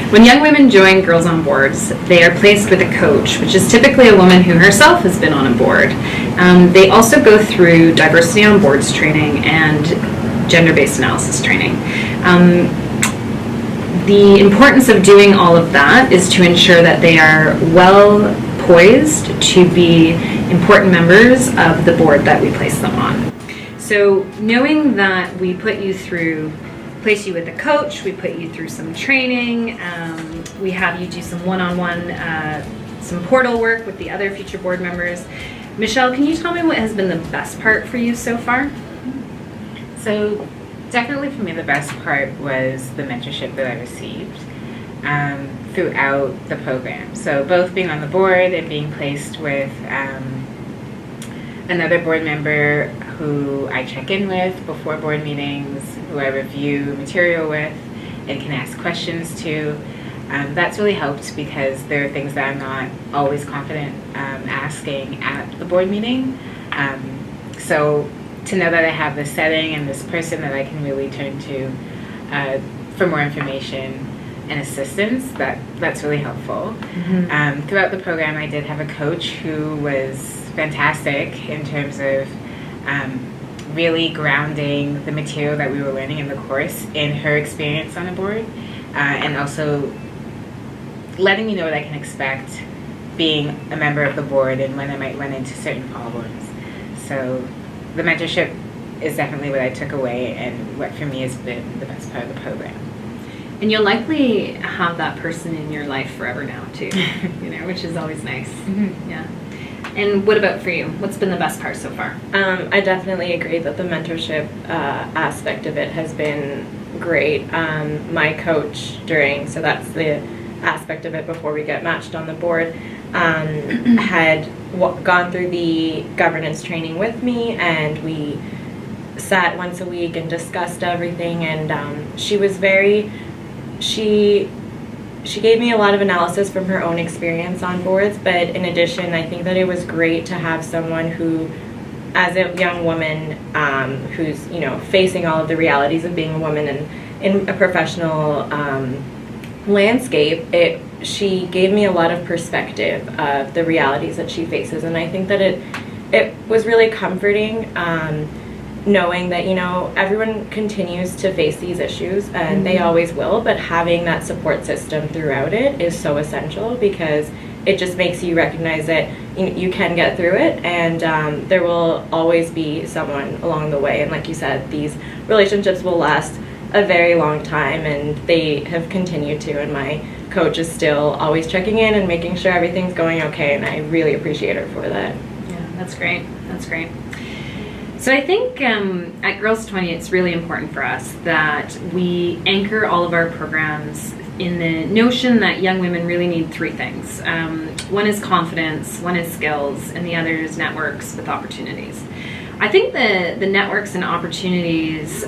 When young women join Girls on Boards, they are placed with a coach, which is typically a woman who herself has been on a board. They also go through diversity on boards training and gender-based analysis training. The importance of doing all of that is to ensure that they are well poised to be important members of the board that we place them on. So knowing that we place you with a coach, we put you through some training, we have you do some one-on-one, some portal work with the other future board members. Michelle, can you tell me what has been the best part for you so far? So definitely for me the best part was the mentorship that I received throughout the program. So both being on the board and being placed with another board member who I check in with before board meetings, who I review material with and can ask questions to. That's really helped because there are things that I'm not always confident asking at the board meeting. So to know that I have this setting and this person that I can really turn to for more information and assistance, that's really helpful. Mm-hmm. Throughout the program, I did have a coach who was fantastic in terms of really grounding the material that we were learning in the course in her experience on a board, and also letting me know what I can expect being a member of the board and when I might run into certain problems. So the mentorship is definitely what I took away and what for me has been the best part of the program. And you'll likely have that person in your life forever now too, which is always nice. Mm-hmm. Yeah. And what about for you? What's been the best part so far? I definitely agree that the mentorship aspect of it has been great. My coach so that's the aspect of it before we get matched on the board, had gone through the governance training with me, and we sat once a week and discussed everything, and she was she gave me a lot of analysis from her own experience on boards, but in addition, I think that it was great to have someone who, as a young woman who's facing all of the realities of being a woman and in a professional landscape, she gave me a lot of perspective of the realities that she faces, and I think that it was really comforting knowing that everyone continues to face these issues, and they always will, but having that support system throughout it is so essential, because it just makes you recognize that you can get through it, and there will always be someone along the way. And like you said, these relationships will last a very long time, and they have continued to, and my coach is still always checking in and making sure everything's going okay, and I really appreciate her for that. Yeah, that's great. So I think at Girls 20, it's really important for us that we anchor all of our programs in the notion that young women really need three things. One is confidence, one is skills, and the other is networks with opportunities. I think the networks and opportunities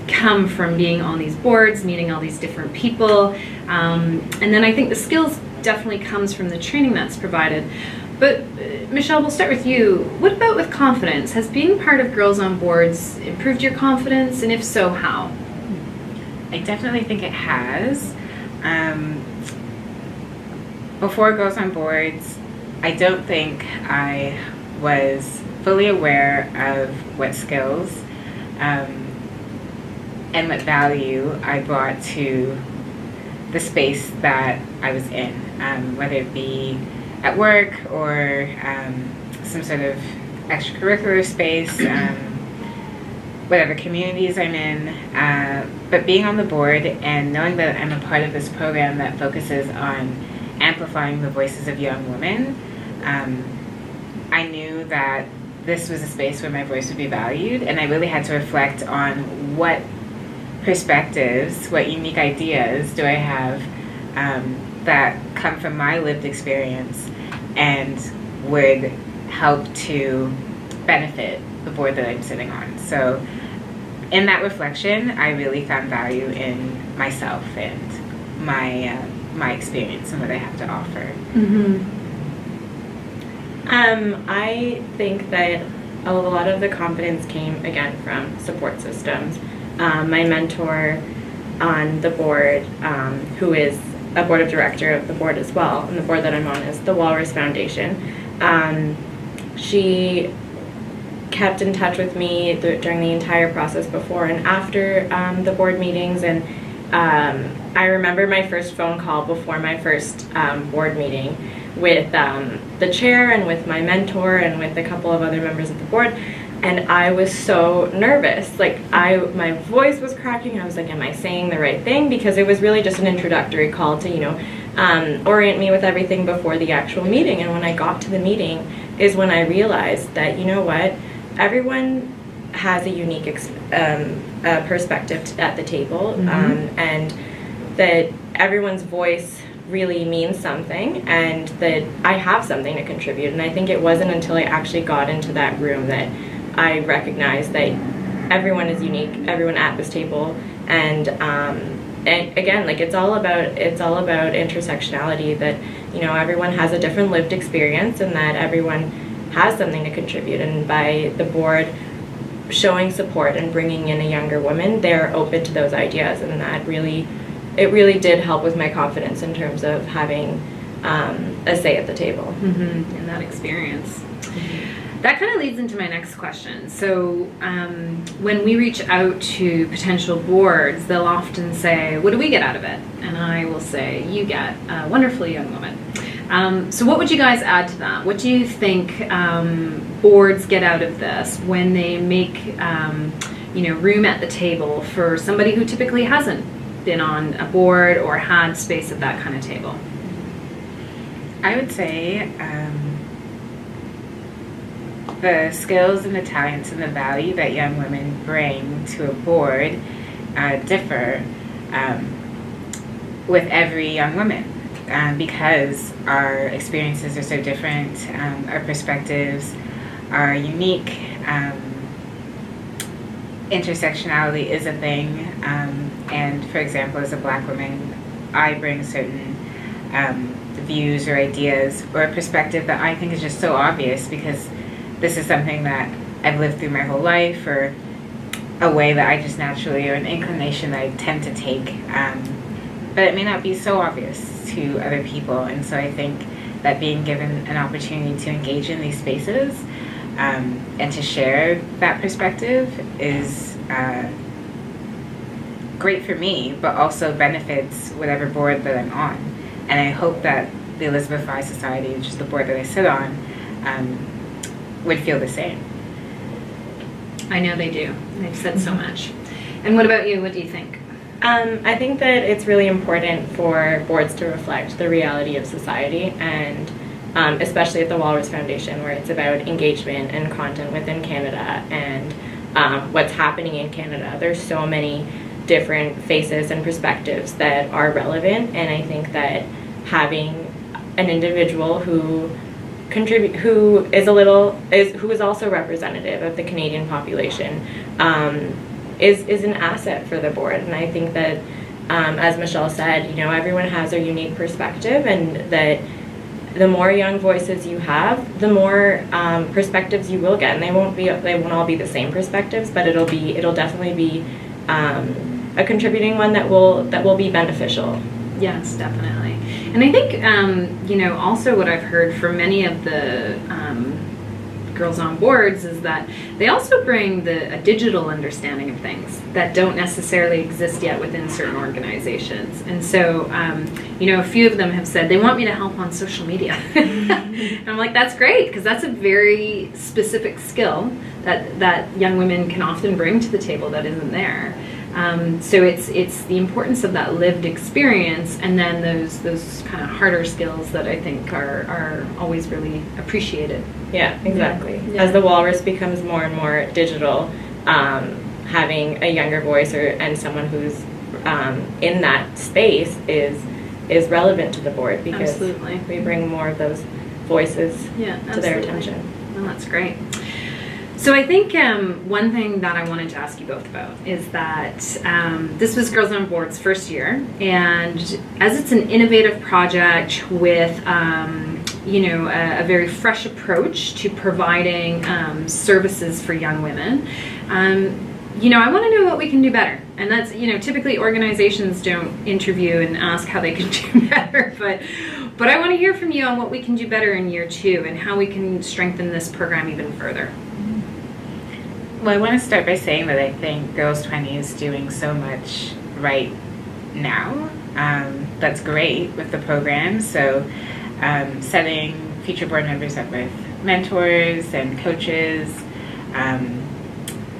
come from being on these boards, meeting all these different people, and then I think the skills definitely comes from the training that's provided. But Michelle, we'll start with you. What about with confidence? Has being part of Girls on Boards improved your confidence, and if so, how? I definitely think it has. Before Girls on Boards, I don't think I was fully aware of what skills and what value I brought to the space that I was in, whether it be at work or some sort of extracurricular space, whatever communities I'm in. But being on the board and knowing that I'm a part of this program that focuses on amplifying the voices of young women, I knew that this was a space where my voice would be valued, and I really had to reflect on what perspectives, what unique ideas do I have that come from my lived experience and would help to benefit the board that I'm sitting on. So in that reflection, I really found value in myself and my experience and what I have to offer. Mm-hmm. I think that a lot of the confidence came, again, from support systems. My mentor on the board, who is a board of director of the board as well, and the board that I'm on is the Walrus Foundation. She kept in touch with me during the entire process before and after the board meetings, and I remember my first phone call before my first board meeting with the chair and with my mentor and with a couple of other members of the board, and I was so nervous. Like, my voice was cracking. I was like, am I saying the right thing? Because it was really just an introductory call to, orient me with everything before the actual meeting. And when I got to the meeting is when I realized that, you know what, everyone has a unique perspective at the table, and that everyone's voice really means something, and that I have something to contribute. And I think it wasn't until I actually got into that room that I recognized that everyone is unique, everyone at this table, and again, like, it's all about intersectionality, that, everyone has a different lived experience and that everyone has something to contribute. And by the board showing support and bringing in a younger woman, they're open to those ideas, and that really did help with my confidence in terms of having a say at the table. And that experience. That kind of leads into my next question. So when we reach out to potential boards, they'll often say, what do we get out of it? And I will say, you get a wonderful young woman. So what would you guys add to that? What do you think boards get out of this when they make room at the table for somebody who typically hasn't been on a board or had space at that kind of table? I would say the skills and the talents and the value that young women bring to a board differ with every young woman, because our experiences are so different, our perspectives are unique, intersectionality is a thing, and for example, as a Black woman, I bring certain views or ideas or a perspective that I think is just so obvious because this is something that I've lived through my whole life, or a way that I just naturally, or an inclination that I tend to take, but it may not be so obvious to other people. And so I think that being given an opportunity to engage in these spaces and to share that perspective is great for me, but also benefits whatever board that I'm on. And I hope that the Elizabeth Fry Society, which is the board that I sit on, would feel the same. I know they do. They've said so much. And what about you? What do you think? I think that it's really important for boards to reflect the reality of society, and especially at the Walrus Foundation, where it's about engagement and content within Canada and what's happening in Canada. There's so many different faces and perspectives that are relevant, and I think that having an individual who is also representative of the Canadian population is an asset for the board. And I think that as Michelle said, everyone has a unique perspective, and that the more young voices you have, the more perspectives you will get. And they won't all be the same perspectives, but it'll definitely be a contributing one that will be beneficial. Yes, definitely. And I think, also what I've heard from many of the girls on boards is that they also bring a digital understanding of things that don't necessarily exist yet within certain organizations. And so, a few of them have said they want me to help on social media. And I'm like, that's great, because that's a very specific skill that young women can often bring to the table that isn't there. So it's the importance of that lived experience, and then those kind of harder skills that I think are always really appreciated. Yeah, exactly. Yeah. As the Walrus becomes more and more digital, having a younger voice and someone who's in that space is relevant to the board, because Absolutely. we bring more of those voices to their attention. Well, that's great. So I think one thing that I wanted to ask you both about is that this was Girls on Board's first year, and as it's an innovative project with a very fresh approach to providing services for young women, I want to know what we can do better. And that's, typically organizations don't interview and ask how they can do better, but I want to hear from you on what we can do better in year 2 and how we can strengthen this program even further. Well, I want to start by saying that I think Girls 20 is doing so much right now. That's great with the program. So setting future board members up with mentors and coaches,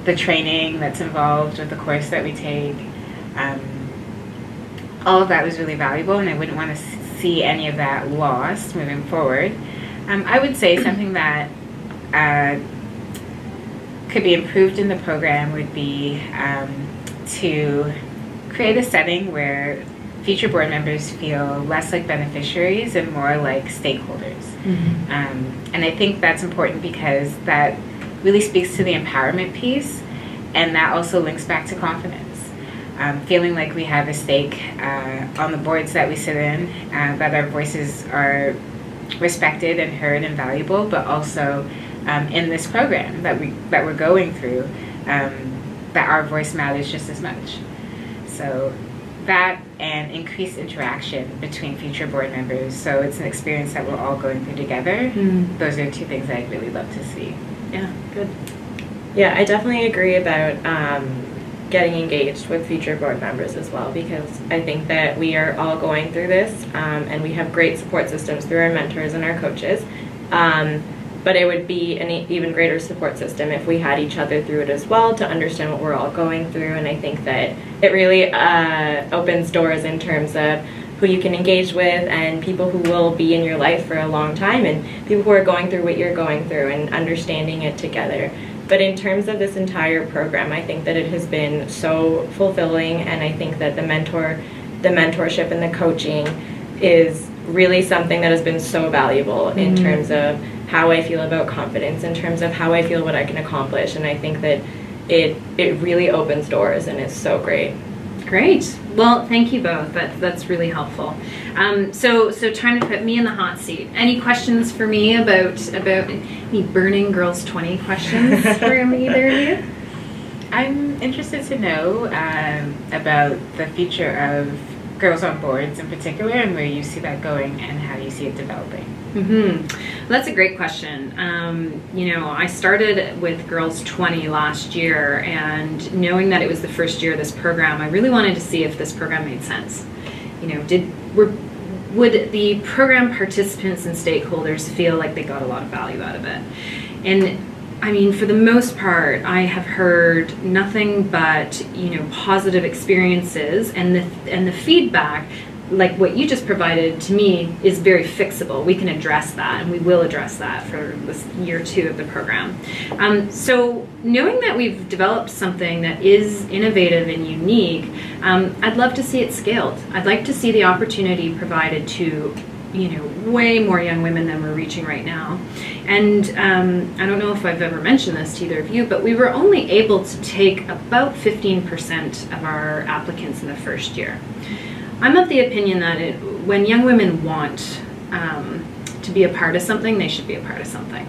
the training that's involved with the course that we take, all of that was really valuable, and I wouldn't want to see any of that lost moving forward. I would say something that could be improved in the program would be to create a setting where future board members feel less like beneficiaries and more like stakeholders. And I think that's important because that really speaks to the empowerment piece, and that also links back to confidence. Feeling like we have a stake on the boards that we sit in, that our voices are respected and heard and valuable, but also in this program that we're going through, that our voice matters just as much. So that and increased interaction between future board members, so it's an experience that we're all going through together. Those are 2 things I'd really love to see. Yeah, good. Yeah, I definitely agree about getting engaged with future board members as well, because I think that we are all going through this, and we have great support systems through our mentors and our coaches. But it would be an even greater support system if we had each other through it as well, to understand what we're all going through. And I think that it really opens doors in terms of who you can engage with and people who will be in your life for a long time, and people who are going through what you're going through and understanding it together. But in terms of this entire program, I think that it has been so fulfilling, and I think that the mentorship and the coaching is really something that has been so valuable in terms of how I feel about confidence, in terms of how I feel what I can accomplish. And I think that it really opens doors, and it's so great. Great. Well, thank you both. That's really helpful. So time to put me in the hot seat. Any questions for me about any burning Girls 20 questions from either of you? I'm interested to know about the future of Girls on Boards in particular, and where you see that going and how you see it developing. That's a great question. I started with Girls 20 last year, and knowing that it was the first year of this program, I really wanted to see if this program made sense. Would the program participants and stakeholders feel like they got a lot of value out of it? And I mean, for the most part, I have heard nothing but positive experiences, and the feedback, like what you just provided to me, is very fixable. We can address that, and we will address that for this year 2 of the program. So knowing that we've developed something that is innovative and unique, I'd love to see it scaled. I'd like to see the opportunity provided to way more young women than we're reaching right now. And I don't know if I've ever mentioned this to either of you, but we were only able to take about 15% of our applicants in the first year. I'm of the opinion that when young women want to be a part of something, they should be a part of something.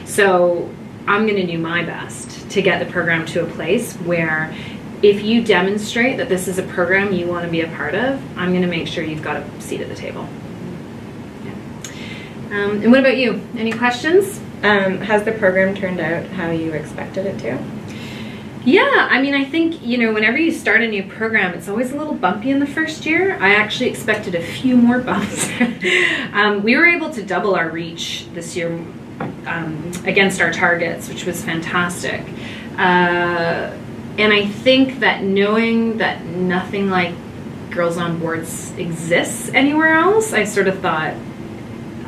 So I'm going to do my best to get the program to a place where if you demonstrate that this is a program you want to be a part of, I'm going to make sure you've got a seat at the table. Yeah. And what about you? Any questions? Has the program turned out how you expected it to? Yeah, I mean, I think, whenever you start a new program, it's always a little bumpy in the first year. I actually expected a few more bumps. We were able to double our reach this year against our targets, which was fantastic. And I think that knowing that nothing like Girls on Boards exists anywhere else, I sort of thought,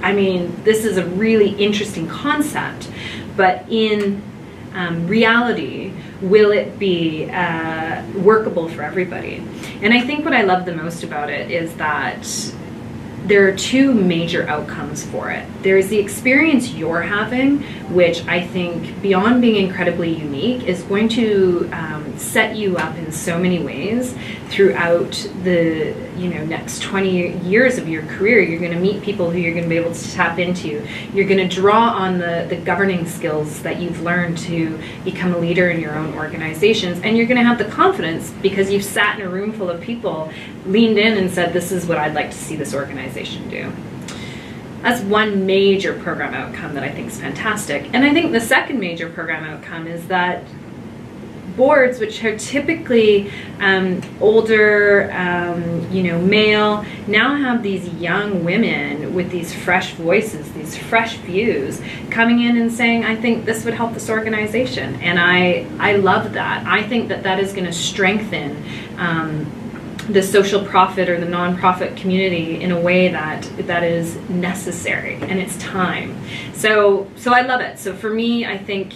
I mean, this is a really interesting concept, but in reality, will it be workable for everybody? And I think what I love the most about it is that there are 2 major outcomes for it. There is the experience you're having, which I think, beyond being incredibly unique, is going to set you up in so many ways throughout the next 20 years of your career. You're going to meet people who you're going to be able to tap into. You're going to draw on the governing skills that you've learned to become a leader in your own organizations, and you're going to have the confidence because you've sat in a room full of people, leaned in and said, this is what I'd like to see this organization do. That's one major program outcome that I think is fantastic. And I think the second major program outcome is that boards, which are typically older, male, now have these young women with these fresh voices, these fresh views, coming in and saying, I think this would help this organization. And I love that. I think that is going to strengthen the social profit or the nonprofit community in a way that is necessary, and it's time. So I love it. So for me, I think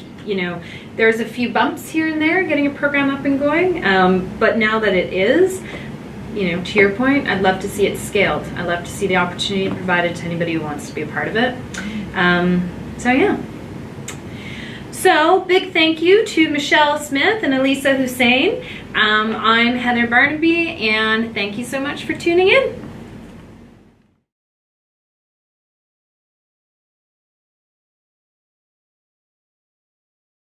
there's a few bumps here and there getting a program up and going, but now that it is, to your point, I'd love to see it scaled. I'd love to see the opportunity provided to anybody who wants to be a part of it. So yeah. So big thank you to Michelle Smith and Elisa Hussein. I'm Heather Barnaby, and thank you so much for tuning in.